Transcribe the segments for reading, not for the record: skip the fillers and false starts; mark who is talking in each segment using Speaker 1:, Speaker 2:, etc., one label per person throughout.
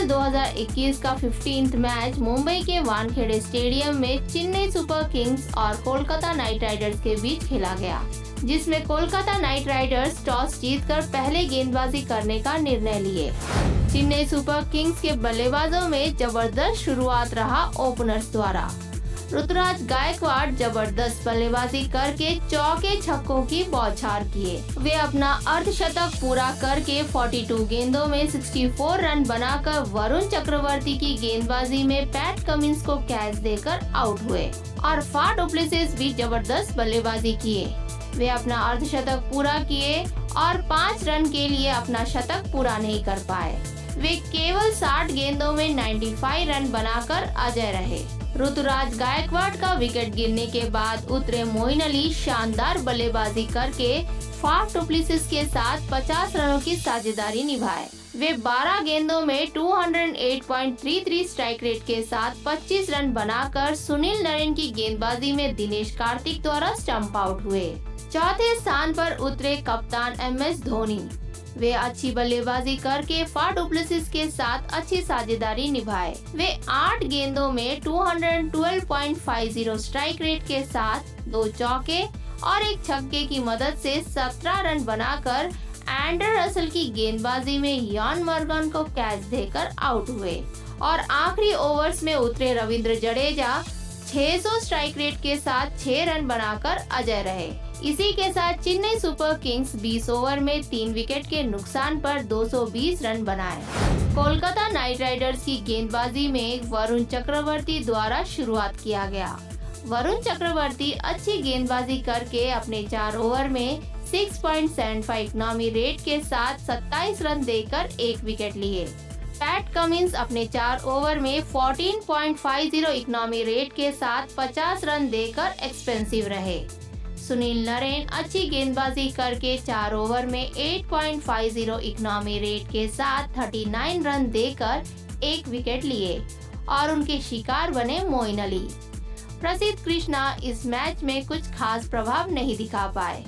Speaker 1: IPL 2021 का 15th match Mumbai के Wankhede stadium में चेन्नई सुपर किंग्स और कोलकाता नाइट राइडर्स के बीच खेला गया, जिसमें कोलकाता नाइट राइडर्स टॉस जीतकर पहले गेंदबाजी करने का निर्णय लिए। चेन्नई सुपर किंग्स के बल्लेबाजों में जबरदस्त शुरुआत रहा ओपनर्स द्वारा। ऋतुराज गायकवाड़ जबरदस्त बल्लेबाजी करके चौके छक्कों की बौछार किए। वे अपना अर्धशतक पूरा करके 42 गेंदों में 64 रन बनाकर वरुण चक्रवर्ती की गेंदबाजी में पैट कमिंस को कैच देकर आउट हुए और फा डु प्लेसिस भी जबरदस्त बल्लेबाजी किए। वे अपना अर्धशतक पूरा किए और 5 रन के लिए अपना शतक पूरा नहीं कर पाए। वे केवल 60 गेंदों में 95 रन बनाकर अजय रहे। ऋतुराज गायकवाड़ का विकेट गिरने के बाद उतरे मोइन अली शानदार बल्लेबाजी करके फाफ डु प्लेसिस के साथ 50 रनों की साझेदारी निभाए। वे 12 गेंदों में 208.33 स्ट्राइक रेट के साथ 25 रन बनाकर सुनील नरेन की गेंदबाजी में दिनेश कार्तिक द्वारा स्टंप आउट हुए। चौथे स्थान पर उतरे कप्तान MS धोनी। वे अच्छी बल्लेबाजी करके फा डु प्लेसिस के साथ अच्छी साझेदारी निभाए। वे 8 गेंदों में 212.50 स्ट्राइक रेट के साथ 2 चौके और 1 छक्के की मदद से 17 रन बनाकर एंडर रसल की गेंदबाजी में यॉन मॉर्गन को कैच देकर आउट हुए और आखिरी ओवर्स में उतरे रविंद्र जडेजा 600 स्ट्राइक रेट के साथ 6 रन बनाकर अजय रहे। इसी के साथ चेन्नई सुपर किंग्स 20 ओवर में 3 विकेट के नुकसान पर 220 रन बनाए। कोलकाता नाइट राइडर्स की गेंदबाजी में वरुण चक्रवर्ती द्वारा शुरुआत किया गया। वरुण चक्रवर्ती अच्छी गेंदबाजी करके अपने 4 ओवर में 6.75 इकोनॉमी रेट के साथ 27 रन देकर 1 विकेट लिए। पैट कमिंस अपने 4 ओवर में 14.50 इकोनॉमी रेट के साथ 50 रन देकर एक्सपेंसिव रहे। सुनील नरेन अच्छी गेंदबाजी करके 4 ओवर में 8.50 इकोनॉमी रेट के साथ 39 रन देकर 1 विकेट लिए और उनके शिकार बने मोइन अली। प्रसिद्ध कृष्णा इस मैच में कुछ खास प्रभाव नहीं दिखा पाए।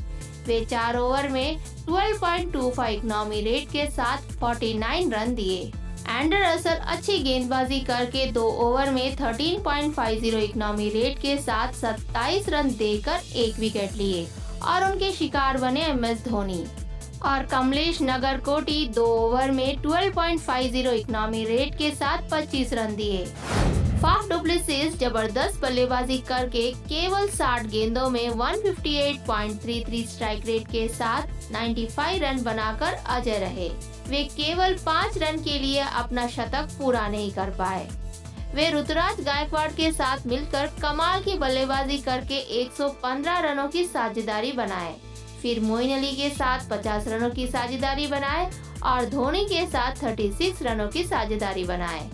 Speaker 1: वे 4 ओवर में 12.25 इकोनॉमी रेट के साथ 49 रन दिए। एंडर रसल अच्छी गेंदबाजी करके 2 ओवर में 13.50 इकोनॉमी रेट के साथ 27 रन देकर 1 विकेट लिए और उनके शिकार बने MS धोनी। और कमलेश नगरकोटी 2 ओवर में 12.50 इकोनॉमी रेट के साथ 25 रन दिए। फाफ डु प्लेसिस जबरदस्त बल्लेबाजी करके केवल 60 गेंदों में 158.33 स्ट्राइक रेट के साथ 95 रन बनाकर अजय रहे। वे केवल 5 रन के लिए अपना शतक पूरा नहीं कर पाए। वे ऋतुराज गायकवाड़ के साथ मिलकर कमाल की बल्लेबाजी करके 115 रनों की साझेदारी बनाए। फिर मोइन अली के साथ 50 रनों की साझेदारी बनाए और धोनी के साथ 36 रनों की साझेदारी बनाए।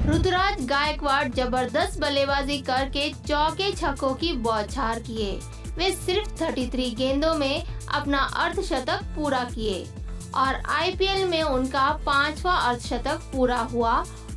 Speaker 1: ऋतुराज गायकवाड़ जबरदस्त बल्लेबाजी करके चौके छक्कों की बौछार किए। वे सिर्फ 33 गेंदों में अपना अर्धशतक पूरा किए और आईपीएल में उनका 5वां अर्धशतक पूरा हुआ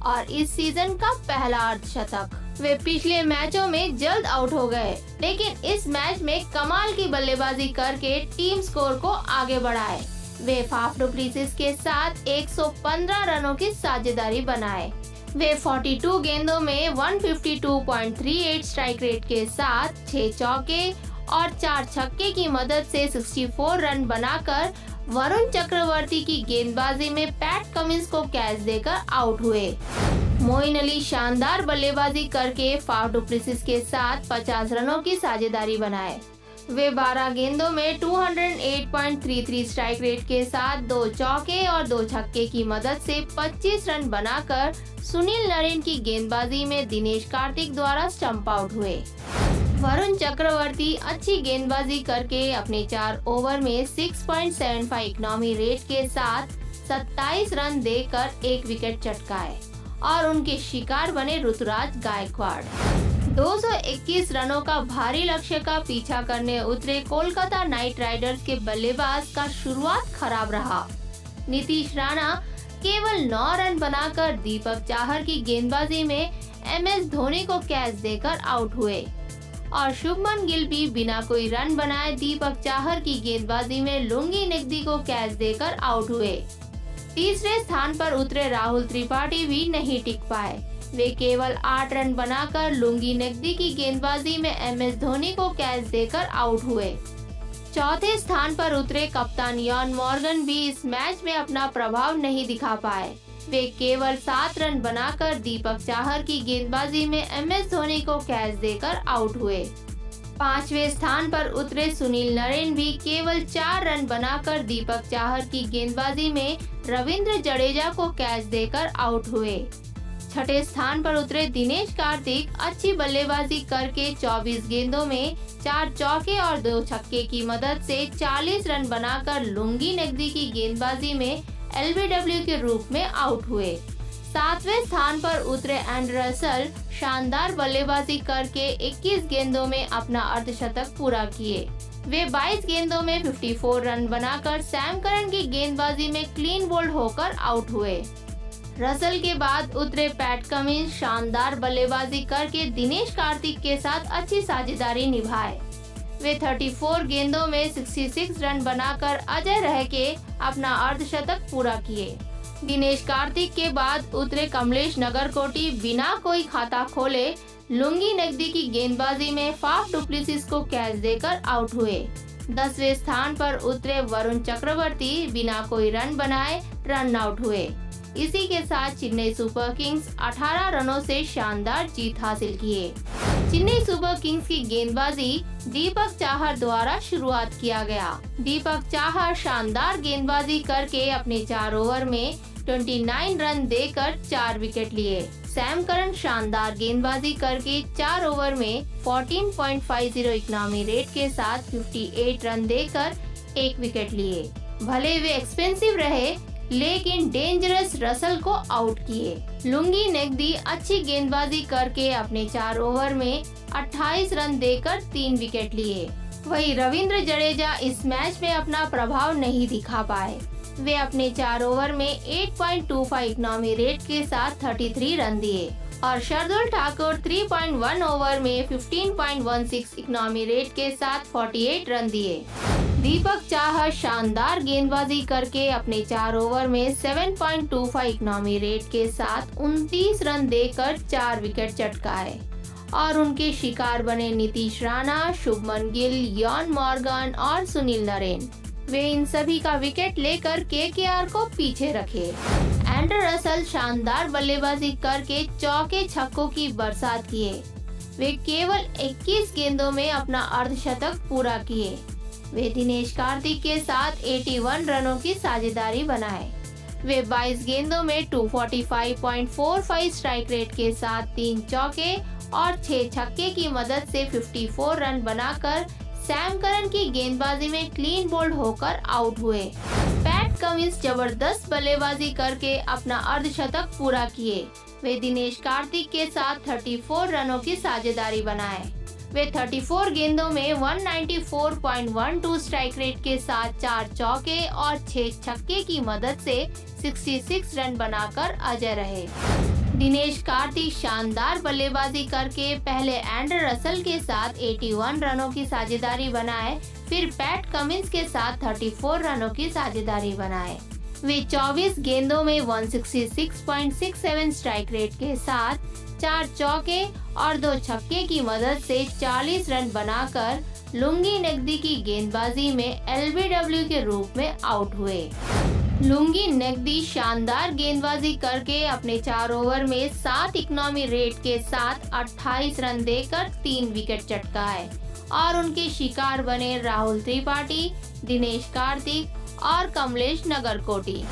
Speaker 1: और इस सीजन का पहला अर्धशतक। वे पिछले मैचों में जल्द आउट हो गए, लेकिन इस मैच में कमाल की बल्लेबाजी करके टीम स्कोर को आगे बढ़ाए। वे फाफ डु प्लेसिस के साथ 115 रनों की साझेदारी बनाए। वे 42 गेंदों में 152.38 स्ट्राइक रेट के साथ 6 चौके और 4 छक्के की मदद से 64 रन बनाकर वरुण चक्रवर्ती की गेंदबाजी में पैट कमिंस को कैच देकर आउट हुए। मोइन अली शानदार बल्लेबाजी करके फाफ डु प्लेसिस के साथ 50 रनों की साझेदारी बनाए। वे 12 गेंदों में 208.33 स्ट्राइक रेट के साथ 2 चौके और 2 छक्के की मदद से 25 रन बनाकर सुनील नरेन की गेंदबाजी में दिनेश कार्तिक द्वारा स्टंप आउट हुए। वरुण चक्रवर्ती अच्छी गेंदबाजी करके अपने 4 ओवर में 6.75 इकोनॉमी रेट के साथ 27 रन देकर 1 विकेट चटकाए और उनके शिकार बने ऋतुराज गायकवाड़। 221 रनों का भारी लक्ष्य का पीछा करने उतरे कोलकाता नाइट राइडर्स के बल्लेबाज का शुरुआत खराब रहा। नीतीश राणा केवल 9 रन बनाकर दीपक चाहर की गेंदबाजी में MS धोनी को कैच देकर आउट हुए और शुभमन गिल भी बिना कोई रन बनाए दीपक चाहर की गेंदबाजी में लुंगी नकदी को कैच देकर आउट हुए। तीसरे स्थान पर उतरे राहुल त्रिपाठी भी नहीं टिक पाए। वे केवल 8 रन बनाकर लुंगी नकदी की गेंदबाजी में MS धोनी को कैच देकर आउट हुए। चौथे स्थान पर उतरे कप्तान यॉन मॉर्गन भी इस मैच में अपना प्रभाव नहीं दिखा पाए। वे केवल 7 रन बनाकर दीपक चाहर की गेंदबाजी में MS धोनी को कैच देकर आउट हुए। पांचवें स्थान पर उतरे सुनील नरेन भी केवल 4 रन बनाकर दीपक चाहर की गेंदबाजी में रविंद्र जडेजा को कैच देकर आउट हुए। छठे स्थान पर उतरे दिनेश कार्तिक अच्छी बल्लेबाजी करके 24 गेंदों में 4 चौके और 2 छक्के की मदद से 40 रन बनाकर लुंगी नकदी की गेंदबाजी में LBW के रूप में आउट हुए। सातवें स्थान पर उतरे एंड्रे रसेल शानदार बल्लेबाजी करके 21 गेंदों में अपना अर्धशतक पूरा किए। वे 22 गेंदों में 54 रन बनाकर सैम करन की गेंदबाजी में क्लीन बोल्ड होकर आउट हुए। रसेल के बाद उतरे पैट कमिंस शानदार बल्लेबाजी करके दिनेश कार्तिक के साथ अच्छी साझेदारी निभाए। वे 34 गेंदों में 66 रन बनाकर अजय रह के अपना अर्धशतक पूरा किए। दिनेश कार्तिक के बाद उतरे कमलेश नगरकोटी बिना कोई खाता खोले लुंगी नकदी की गेंदबाजी में फाफ डुप्लेसिस को कैच देकर आउट हुए। 10वें स्थान पर उतरे वरुण चक्रवर्ती बिना कोई रन बनाए रन आउट हुए। इसी के साथ चेन्नई सुपर किंग्स 18 रनों से शानदार जीत हासिल किए। चेन्नई सुपर किंग्स की गेंदबाजी दीपक चाहर द्वारा शुरुआत किया गया। दीपक चाहर शानदार गेंदबाजी करके अपने 4 ओवर में 29 रन देकर 4 विकेट लिए। सैम करन शानदार गेंदबाजी करके 4 ओवर में 14.50 इकोनॉमी रेट के साथ 58 रन देकर 1 विकेट लिए। भले वे एक्सपेंसिव रहे लेकिन डेंजरस रसेल को आउट किए। लुंगी नकदी अच्छी गेंदबाजी करके अपने 4 ओवर में 28 रन देकर 3 विकेट लिए। वहीं रविंद्र जडेजा इस मैच में अपना प्रभाव नहीं दिखा पाए। वे अपने 4 ओवर में 8.25 इकोनॉमी रेट के साथ 33 रन दिए और शार्दुल ठाकुर 3.1 ओवर में 15.16 इकोनॉमी रेट के साथ 48 रन दिए। दीपक चाहर शानदार गेंदबाजी करके अपने 4 ओवर में 7.25 इकोनॉमी रेट के साथ 29 रन देकर 4 विकेट चटकाए और उनके शिकार बने नीतीश राणा, शुभमन गिल, यॉन मॉर्गन और सुनील नरेन। वे इन सभी का विकेट लेकर KKR को पीछे रखे। एंड्रे रसेल शानदार बल्लेबाजी करके चौके छक्कों की बरसात किए। वे केवल 21 गेंदों में अपना अर्धशतक पूरा किए। वे दिनेश कार्तिक के साथ 81 रनों की साझेदारी बनाए। वे 22 गेंदों में 245.45 स्ट्राइक रेट के साथ 3 चौके और 6 छक्के की मदद से 54 रन बनाकर सैम करन की गेंदबाजी में क्लीन बोल्ड होकर आउट हुए। पैट कमिंस जबरदस्त बल्लेबाजी करके अपना अर्धशतक पूरा किए। वे दिनेश कार्तिक के साथ 34 रनों की साझेदारी बनाए। वे 34 गेंदों में 194.12 स्ट्राइक रेट के साथ 4 चौके और 6 छक्के की मदद से 66 रन बनाकर अजय रहे। दिनेश कार्तिक शानदार बल्लेबाजी करके पहले एंड्रे रसेल के साथ 81 रनों की साझेदारी बनाए, फिर पैट कमिंस के साथ 34 रनों की साझेदारी बनाए। वे 24 गेंदों में 166.67 स्ट्राइक रेट के साथ 4 चौके और 2 छक्के की मदद से 40 रन बनाकर लुंगी नकदी की गेंदबाजी में LBW के रूप में आउट हुए। लुंगी नकदी शानदार गेंदबाजी करके अपने 4 ओवर में 7 इकोनॉमी रेट के साथ 28 रन देकर 3 विकेट चटकाए और उनके शिकार बने राहुल त्रिपाठी, दिनेश कार्तिक और कमलेश नगरकोटी।